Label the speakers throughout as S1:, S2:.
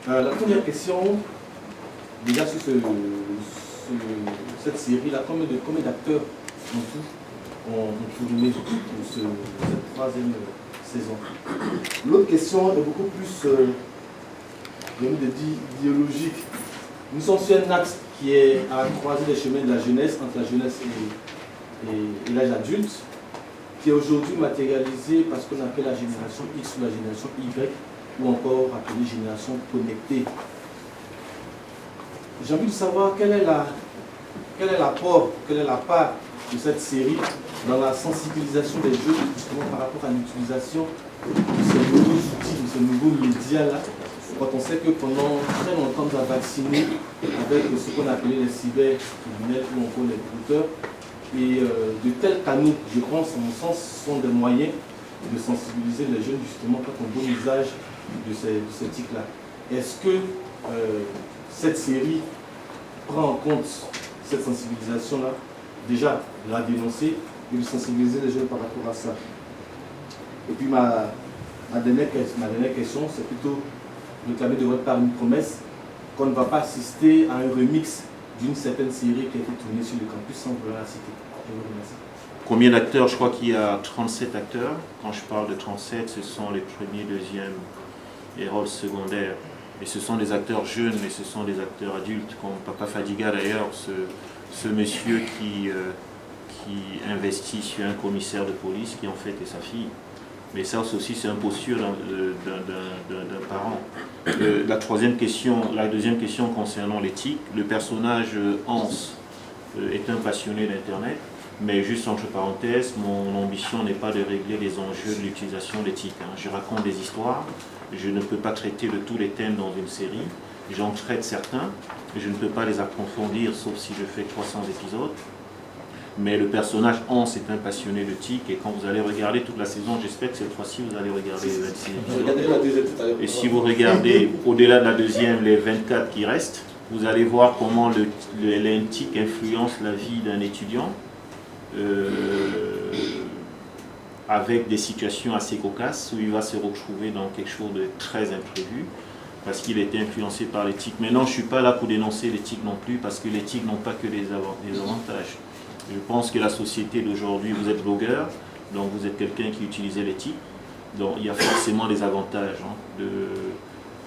S1: La première question, déjà sur cette série-là, combien d'acteurs en tout ont tourné pour cette troisième saison? L'autre question est beaucoup plus idéologique. Nous sommes sur un axe qui est à croiser les chemins de la jeunesse, entre la jeunesse et l'âge adulte, qui est aujourd'hui matérialisé par ce qu'on appelle la génération X ou la génération Y, ou encore appelée génération connectée. J'ai envie de savoir quel est l'apport, quelle est la part de cette série dans la sensibilisation des jeunes justement par rapport à l'utilisation de ces nouveaux outils, de ces nouveaux médias-là, quand on sait que pendant très longtemps on a vacciné avec ce qu'on appelait les cybercriminels ou encore les brouteurs, et de tels canaux, je pense, à mon sens, sont des moyens de sensibiliser les jeunes justement quant au bon usage de ces tics-là. Est-ce que cette série prend en compte cette sensibilisation-là, déjà de la dénoncer et de sensibiliser les jeunes par rapport à ça? Et puis ma dernière question, c'est plutôt réclamer de votre part une promesse qu'on ne va pas assister à un remix d'une certaine série qui a été tournée sur le campus sans vouloir la citer. Je vous remercie.
S2: Combien d'acteurs? Je crois qu'il y a 37 acteurs. Quand je parle de 37, ce sont les premiers, deuxièmes et rôles secondaires. Et ce sont des acteurs jeunes, mais ce sont des acteurs adultes, comme Papa Fadiga d'ailleurs, ce monsieur qui investit sur un commissaire de police qui en fait est sa fille. Mais ça aussi, c'est une posture d'un parent. La deuxième question concernant l'éthique, le personnage Hans est un passionné d'Internet, mais juste entre parenthèses, mon ambition n'est pas de régler les enjeux de l'utilisation d'éthique. Je raconte des histoires, je ne peux pas traiter de tous les thèmes dans une série, j'en traite certains, je ne peux pas les approfondir sauf si je fais 300 épisodes. Mais le personnage Hans est un passionné de TIC et quand vous allez regarder toute la saison, j'espère que cette fois-ci vous allez regarder les 26 épisodes. Et si vous regardez au-delà de la deuxième, les 24 qui restent, vous allez voir comment l'TIC influence la vie d'un étudiant avec des situations assez cocasses où il va se retrouver dans quelque chose de très imprévu parce qu'il était influencé par l'éthique. Maintenant, je ne suis pas là pour dénoncer l'éthique non plus parce que l'éthique n'ont pas que des avantages. Je pense que la société d'aujourd'hui, vous êtes blogueur, donc vous êtes quelqu'un qui utilise l'éthique, donc il y a forcément des avantages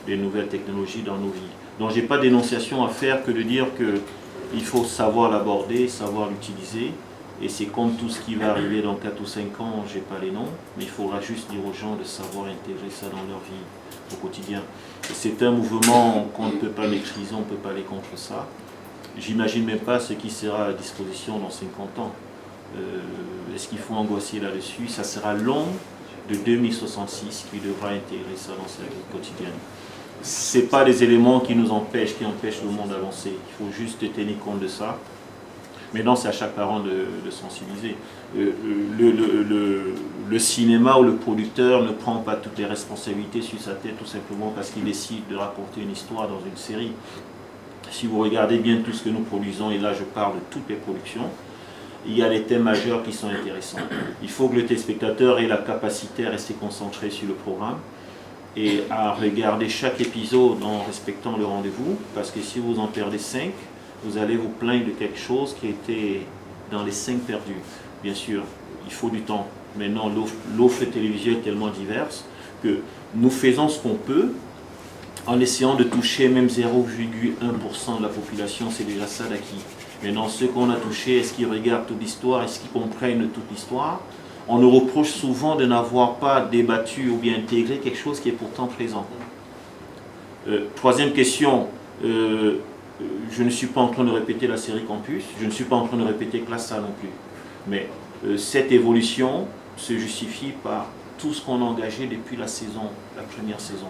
S2: des nouvelles technologies dans nos vies. Donc je n'ai pas de dénonciation à faire que de dire qu'il faut savoir l'aborder, savoir l'utiliser, et c'est comme tout ce qui va arriver dans 4 ou 5 ans, je n'ai pas les noms, mais il faudra juste dire aux gens de savoir intégrer ça dans leur vie au quotidien. C'est un mouvement qu'on ne peut pas maîtriser, on ne peut pas aller contre ça. J'imagine même pas ce qui sera à disposition dans 50 ans. Est-ce qu'il faut angoisser là-dessus? Ça sera l'homme de 2066 qui devra intégrer ça dans sa vie quotidienne. Ce n'est pas des éléments qui nous empêchent, qui empêchent le monde d'avancer. Il faut juste tenir compte de ça. Maintenant, c'est à chaque parent de sensibiliser. Le cinéma ou le producteur ne prend pas toutes les responsabilités sur sa tête tout simplement parce qu'il décide de raconter une histoire dans une série. Si vous regardez bien tout ce que nous produisons, et là je parle de toutes les productions, il y a des thèmes majeurs qui sont intéressants. Il faut que le téléspectateur ait la capacité à rester concentré sur le programme et à regarder chaque épisode en respectant le rendez-vous, parce que si vous en perdez 5, vous allez vous plaindre de quelque chose qui était dans les 5 perdus. Bien sûr, il faut du temps. Maintenant, l'offre télévisuelle est tellement diverse que nous faisons ce qu'on peut, en essayant de toucher même 0,1% de la population, c'est déjà ça d'acquis. Maintenant, ceux qu'on a touchés, est-ce qu'ils regardent toute l'histoire, est-ce qu'ils comprennent toute l'histoire? On nous reproche souvent de n'avoir pas débattu ou bien intégré quelque chose qui est pourtant présent. Troisième question, je ne suis pas en train de répéter la série Campus, je ne suis pas en train de répéter Classe A non plus. Mais cette évolution se justifie par tout ce qu'on a engagé depuis la première saison.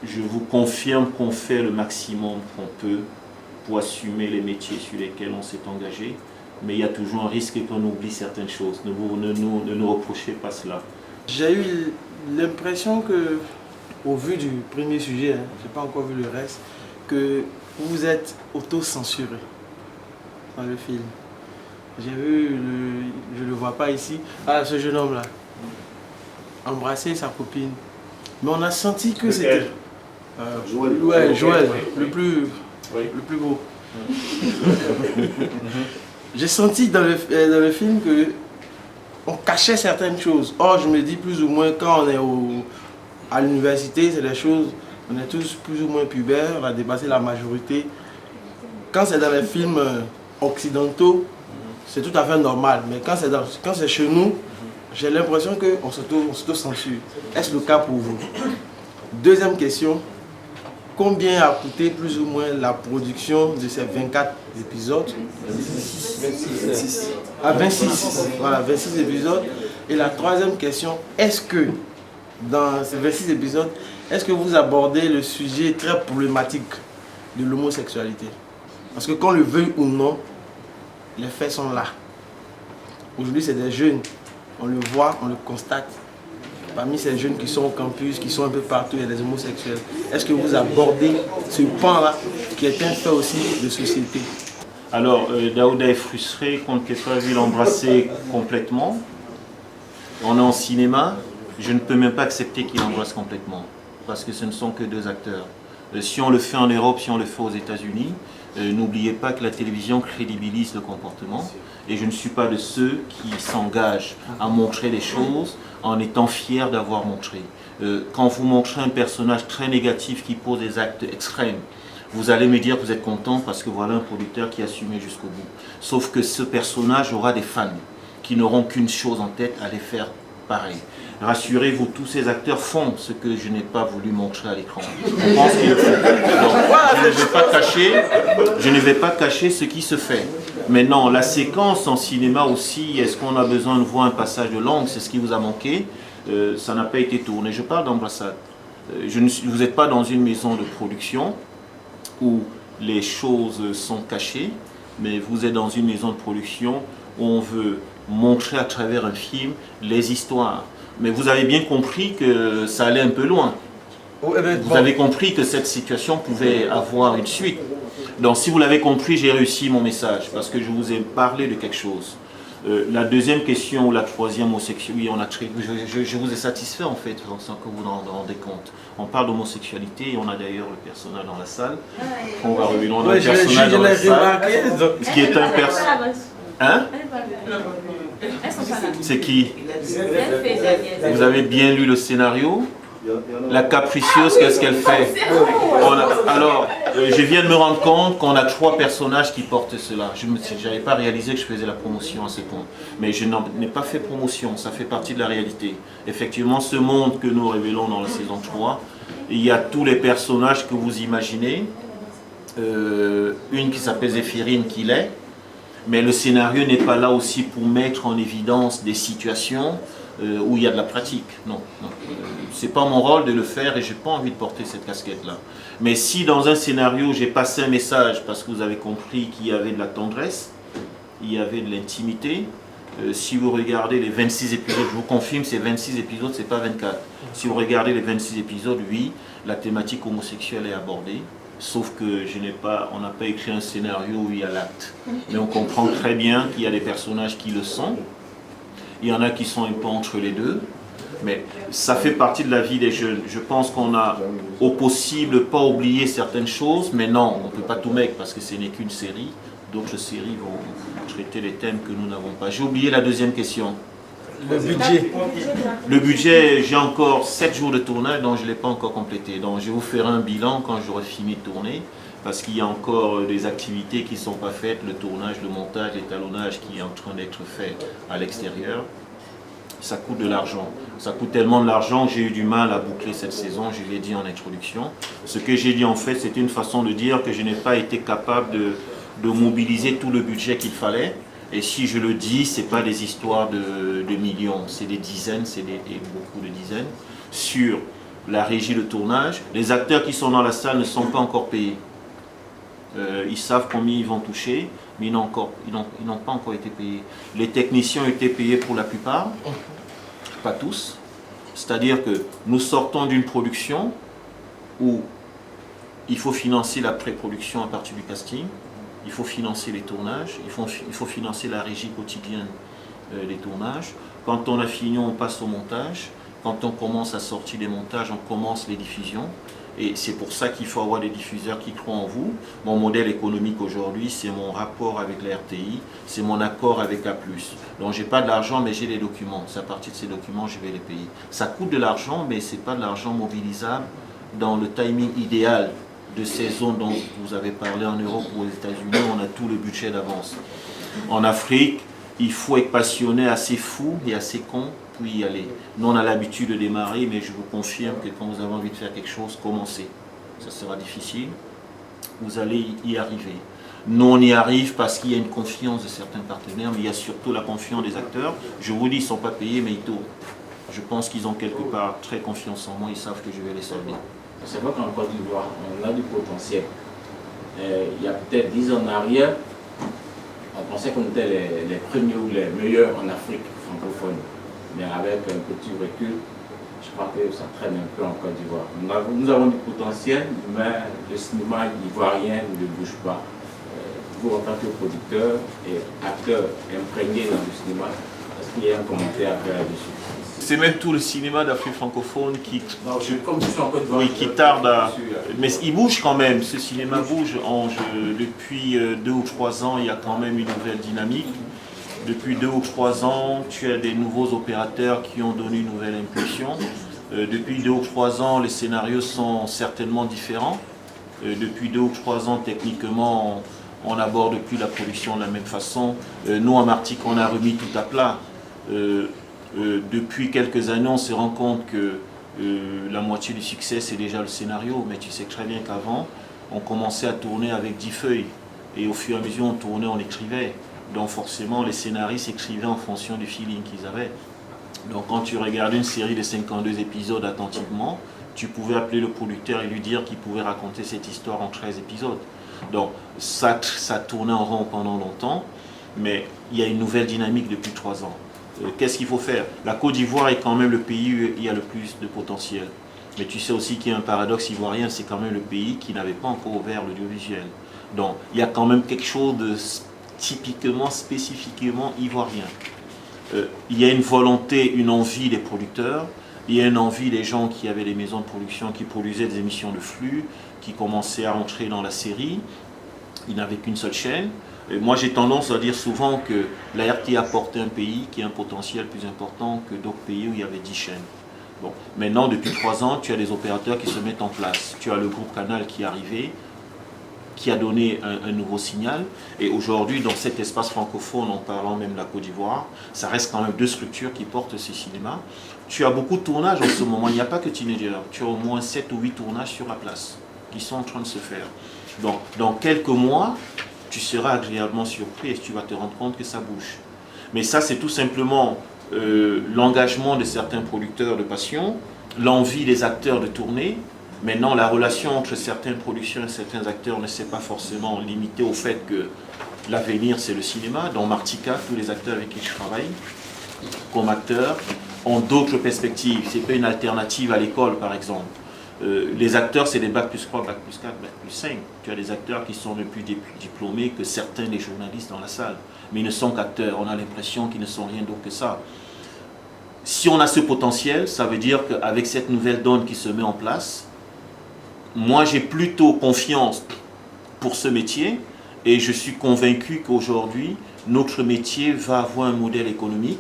S2: Je vous confirme qu'on fait le maximum qu'on peut pour assumer les métiers sur lesquels on s'est engagé, mais il y a toujours un risque qu'on oublie certaines choses. Ne nous reprochez pas cela.
S3: J'ai eu l'impression que, au vu du premier sujet, je n'ai pas encore vu le reste, que vous vous êtes auto-censuré dans le film. J'ai vu, je ne le vois pas ici, ce jeune homme-là, embrasser sa copine. Mais on a senti que c'était... Joël, le plus beau. J'ai senti dans le film que on cachait certaines choses. Or, je me dis plus ou moins, quand on est à l'université, c'est des choses, on est tous plus ou moins pubères, on a dépassé la majorité. Quand c'est dans les films occidentaux, c'est tout à fait normal. Mais quand c'est chez nous, j'ai l'impression qu'on s'auto-censure. Est-ce le cas pour vous? Deuxième question, combien a coûté plus ou moins la production de ces 24 épisodes? 26. Ah, 26. Voilà, 26 épisodes. Et la troisième question, est-ce que dans ces 26 épisodes, est-ce que vous abordez le sujet très problématique de l'homosexualité? Parce que qu'on le veuille ou non, les faits sont là. Aujourd'hui, c'est des jeunes. On le voit, on le constate. Parmi ces jeunes qui sont au campus, qui sont un peu partout, il y a des homosexuels. Est-ce que vous abordez ce pan-là, qui est un fait aussi de société?
S2: Alors, Daouda est frustré qu'on ne t'ait pas vu l'embrasser complètement. On est en cinéma, je ne peux même pas accepter qu'il embrasse complètement, parce que ce ne sont que deux acteurs. Si on le fait en Europe, si on le fait aux États-Unis, n'oubliez pas que la télévision crédibilise le comportement. Et je ne suis pas de ceux qui s'engagent à montrer les choses en étant fiers d'avoir montré. Quand vous montrez un personnage très négatif qui pose des actes extrêmes, vous allez me dire que vous êtes content parce que voilà un producteur qui a assumé jusqu'au bout. Sauf que ce personnage aura des fans qui n'auront qu'une chose en tête, aller faire pareil. Rassurez-vous, tous ces acteurs font ce que je n'ai pas voulu montrer à l'écran. Je pense qu'il le faut. Je ne vais pas cacher ce qui se fait. Mais non, la séquence en cinéma aussi, est-ce qu'on a besoin de voir un passage de langue? C'est ce qui vous a manqué. Ça n'a pas été tourné. Je parle d'ambassade. Vous n'êtes pas dans une maison de production où les choses sont cachées, mais vous êtes dans une maison de production où on veut montrer à travers un film les histoires. Mais vous avez bien compris que ça allait un peu loin. Vous avez compris que cette situation pouvait avoir une suite. Donc si vous l'avez compris, j'ai réussi mon message parce que je vous ai parlé de quelque chose. La deuxième question ou la troisième homosexualité, oui, je vous ai satisfait en fait, sans que vous en rendez compte. On parle d'homosexualité et on a d'ailleurs le personnage dans la salle. On va revenir dans le personnage dans la salle. Ce qui est un personnage. Hein? C'est qui? Vous avez bien lu le scénario? La capricieuse, qu'est-ce qu'elle fait? Alors, je viens de me rendre compte qu'on a 3 personnages qui portent cela. Je n'avais pas réalisé que je faisais la promotion à ce point. Mais je n'en ai pas fait promotion, ça fait partie de la réalité. Effectivement, ce monde que nous révélons dans la saison 3, il y a tous les personnages que vous imaginez. Une qui s'appelle Zéphirine, qui l'est. Mais le scénario n'est pas là aussi pour mettre en évidence des situations où il y a de la pratique. Non, non. C'est pas mon rôle de le faire et j'ai pas envie de porter cette casquette-là. Mais si dans un scénario j'ai passé un message parce que vous avez compris qu'il y avait de la tendresse, il y avait de l'intimité, si vous regardez les 26 épisodes, je vous confirme, c'est 26 épisodes, c'est pas 24. Si vous regardez les 26 épisodes, oui, la thématique homosexuelle est abordée. Sauf que on n'a pas écrit un scénario où il y a l'acte. Mais on comprend très bien qu'il y a des personnages qui le sont. Il y en a qui sont un peu entre les deux. Mais ça fait partie de la vie des jeunes. Je pense qu'on a au possible pas oublié certaines choses. Mais non, on ne peut pas tout mettre parce que ce n'est qu'une série. D'autres séries vont traiter les thèmes que nous n'avons pas. J'ai oublié la deuxième question.
S3: Le budget.
S2: Le budget, j'ai encore 7 jours de tournage, donc je ne l'ai pas encore complété. Donc je vais vous faire un bilan quand j'aurai fini de tourner, parce qu'il y a encore des activités qui ne sont pas faites, le tournage, le montage, l'étalonnage qui est en train d'être fait à l'extérieur. Ça coûte de l'argent. Ça coûte tellement de l'argent que j'ai eu du mal à boucler cette saison, je l'ai dit en introduction. Ce que j'ai dit en fait, c'était une façon de dire que je n'ai pas été capable de mobiliser tout le budget qu'il fallait. Et si je le dis, ce n'est pas des histoires de millions, c'est des dizaines, c'est beaucoup de dizaines. Sur la régie de tournage, les acteurs qui sont dans la salle ne sont pas encore payés. Ils savent combien ils vont toucher, mais ils n'ont pas encore été payés. Les techniciens ont été payés pour la plupart, pas tous. C'est-à-dire que nous sortons d'une production où il faut financer la pré-production à partir du casting. Il faut financer les tournages, il faut financer la régie quotidienne des tournages. Quand on a fini, on passe au montage. Quand on commence à sortir des montages, on commence les diffusions. Et c'est pour ça qu'il faut avoir des diffuseurs qui croient en vous. Mon modèle économique aujourd'hui, c'est mon rapport avec la RTI, c'est mon accord avec A+. Donc j'ai pas de l'argent, mais j'ai les documents. C'est à partir de ces documents, je vais les payer. Ça coûte de l'argent, mais c'est pas de l'argent mobilisable dans le timing idéal de ces zones dont vous avez parlé en Europe ou aux États-Unis. On a tout le budget d'avance. En Afrique, il faut être passionné, assez fou et assez con pour y aller. Nous, on a l'habitude de démarrer, mais je vous confirme que quand vous avez envie de faire quelque chose, commencez. Ça sera difficile. Vous allez y arriver. Nous, on y arrive parce qu'il y a une confiance de certains partenaires, mais il y a surtout la confiance des acteurs. Je vous dis, ils ne sont pas payés, mais ils tournent. Je pense qu'ils ont quelque part très confiance en moi, ils savent que je vais les solder.
S4: C'est vrai qu'en Côte d'Ivoire, on a du potentiel. Il y a peut-être 10 ans en arrière, on pensait qu'on était les premiers ou les meilleurs en Afrique francophone. Mais avec un petit recul, je crois que ça traîne un peu en Côte d'Ivoire. Nous avons du potentiel, mais le cinéma ivoirien ne bouge pas. Vous, en tant que producteur et acteur imprégné dans le cinéma, est-ce qu'il y a un commentaire à faire là-dessus?
S2: C'est même tout le cinéma d'Afrique francophone qui,
S4: comme je suis en Côte d'Ivoire,
S2: oui, qui tarde à... Mais il bouge quand même, ce cinéma bouge. Depuis 2 ou 3 ans, il y a quand même une nouvelle dynamique. Depuis 2 ou 3 ans, tu as des nouveaux opérateurs qui ont donné une nouvelle impulsion. Depuis 2 ou 3 ans, les scénarios sont certainement différents. Depuis 2 ou 3 ans, techniquement, on n'aborde plus la production de la même façon. Nous, en Martinique, on a remis tout à plat. Depuis quelques années, on se rend compte que la moitié du succès, c'est déjà le scénario. Mais tu sais très bien qu'avant, on commençait à tourner avec 10 feuilles. Et au fur et à mesure, on tournait, on écrivait. Donc forcément, les scénaristes écrivaient en fonction du feeling qu'ils avaient. Donc quand tu regardais une série de 52 épisodes attentivement, tu pouvais appeler le producteur et lui dire qu'il pouvait raconter cette histoire en 13 épisodes. Donc ça tournait en rond pendant longtemps, mais il y a une nouvelle dynamique depuis 3 ans. Qu'est-ce qu'il faut faire? La Côte d'Ivoire est quand même le pays où il y a le plus de potentiel. Mais tu sais aussi qu'il y a un paradoxe ivoirien, c'est quand même le pays qui n'avait pas encore ouvert l'audiovisuel. Donc il y a quand même quelque chose de typiquement, spécifiquement ivoirien. Il y a une volonté, une envie des producteurs, il y a une envie des gens qui avaient des maisons de production, qui produisaient des émissions de flux, qui commençaient à entrer dans la série. Ils n'avaient qu'une seule chaîne. Et moi, j'ai tendance à dire souvent que la RT a apporté un pays qui a un potentiel plus important que d'autres pays où il y avait 10 chaînes. Bon. Maintenant, depuis 3 ans, tu as des opérateurs qui se mettent en place. Tu as le groupe Canal qui est arrivé, qui a donné un nouveau signal. Et aujourd'hui, dans cet espace francophone, en parlant même de la Côte d'Ivoire, ça reste quand même 2 structures qui portent ce cinéma. Tu as beaucoup de tournages en ce moment. Il n'y a pas que Teenager. Tu as au moins 7 ou 8 tournages sur la place qui sont en train de se faire. Donc, dans quelques mois, tu seras agréablement surpris et tu vas te rendre compte que ça bouge. Mais ça, c'est tout simplement l'engagement de certains producteurs de passion, l'envie des acteurs de tourner. Maintenant, la relation entre certaines productions et certains acteurs ne s'est pas forcément limitée au fait que l'avenir, c'est le cinéma. Dans Martika, tous les acteurs avec qui je travaille, comme acteurs, ont d'autres perspectives. Ce n'est pas une alternative à l'école, par exemple. Les acteurs, c'est des bac plus 3, bac plus 4, bac plus 5. Tu as des acteurs qui sont même plus diplômés que certains des journalistes dans la salle. Mais ils ne sont qu'acteurs. On a l'impression qu'ils ne sont rien d'autre que ça. Si on a ce potentiel, ça veut dire qu'avec cette nouvelle donne qui se met en place, moi, j'ai plutôt confiance pour ce métier et je suis convaincu qu'aujourd'hui, notre métier va avoir un modèle économique.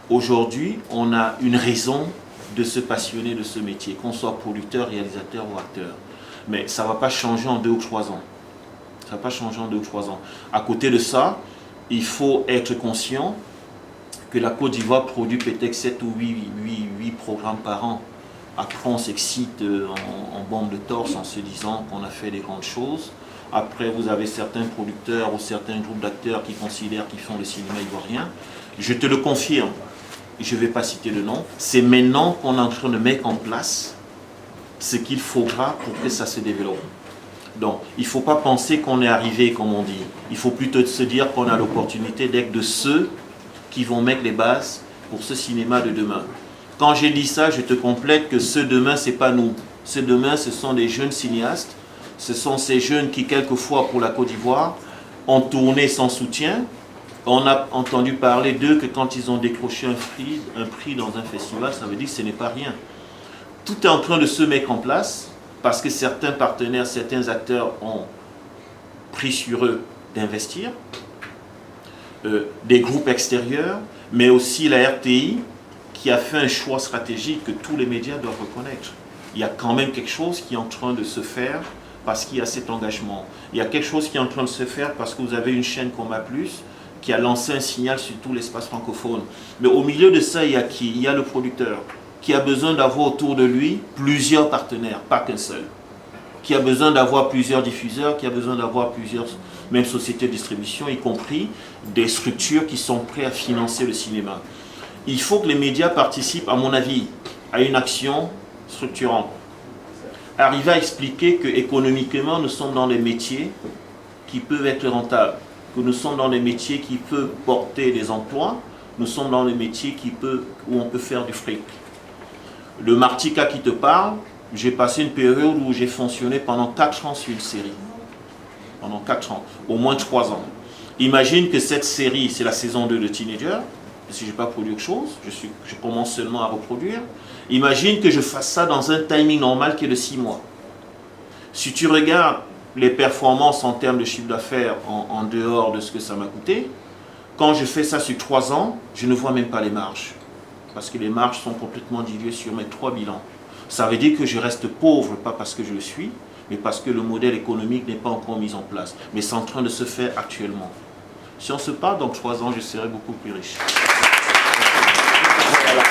S2: Aujourd'hui, on a une raison de se passionner de ce métier, qu'on soit producteur, réalisateur ou acteur. Mais ça ne va pas changer en 2 ou 3 ans. Ça ne va pas changer en 2 ou 3 ans. À côté de ça, il faut être conscient que la Côte d'Ivoire produit peut-être 7 ou 8 programmes par an. Après, on s'excite en bombe de torse en se disant qu'on a fait des grandes choses. Après, vous avez certains producteurs ou certains groupes d'acteurs qui considèrent qu'ils font le cinéma ivoirien. Je te le confirme, je ne vais pas citer le nom. C'est maintenant qu'on est en train de mettre en place ce qu'il faudra pour que ça se développe. Donc, il ne faut pas penser qu'on est arrivé, comme on dit. Il faut plutôt se dire qu'on a l'opportunité d'être de ceux qui vont mettre les bases pour ce cinéma de demain. Quand j'ai dit ça, je te complète que ce demain, ce n'est pas nous. Ce demain, ce sont des jeunes cinéastes. Ce sont ces jeunes qui, quelquefois, pour la Côte d'Ivoire, ont tourné sans soutien. On a entendu parler d'eux que quand ils ont décroché un prix dans un festival, ça veut dire que ce n'est pas rien. Tout est en train de se mettre en place. parce que certains partenaires, certains acteurs ont pris sur eux d'investir, des groupes extérieurs, mais aussi la RTI qui a fait un choix stratégique que tous les médias doivent reconnaître. Il y a quand même quelque chose qui est en train de se faire parce qu'il y a cet engagement. Il y a quelque chose qui est en train de se faire parce que vous avez une chaîne comme A+, qui a lancé un signal sur tout l'espace francophone. Mais au milieu de ça, il y a qui? Il y a le producteur qui a besoin d'avoir autour de lui plusieurs partenaires, pas qu'un seul. Qui a besoin d'avoir plusieurs diffuseurs, qui a besoin d'avoir plusieurs même sociétés de distribution, y compris des structures qui sont prêtes à financer le cinéma. Il faut que les médias participent, à mon avis, à une action structurante. Arriver à expliquer qu'économiquement, nous sommes dans des métiers qui peuvent être rentables, que nous sommes dans des métiers qui peuvent porter des emplois, nous sommes dans des métiers où on peut faire du fric. Le Martika qui te parle, j'ai passé une période où j'ai fonctionné pendant 4 ans sur une série. Pendant 4 ans, au moins 3 ans. Imagine que cette série, c'est la saison 2 de Teenager, si je n'ai pas produit autre chose, je commence seulement à reproduire. Imagine que je fasse ça dans un timing normal qui est de 6 mois. Si tu regardes les performances en termes de chiffre d'affaires en dehors de ce que ça m'a coûté, quand je fais ça sur 3 ans, je ne vois même pas les marges. Parce que les marges sont complètement diluées sur mes 3 bilans. Ça veut dire que je reste pauvre, pas parce que je le suis, mais parce que le modèle économique n'est pas encore mis en place. Mais c'est en train de se faire actuellement. Si on se parle dans 3 ans, je serai beaucoup plus riche. Voilà.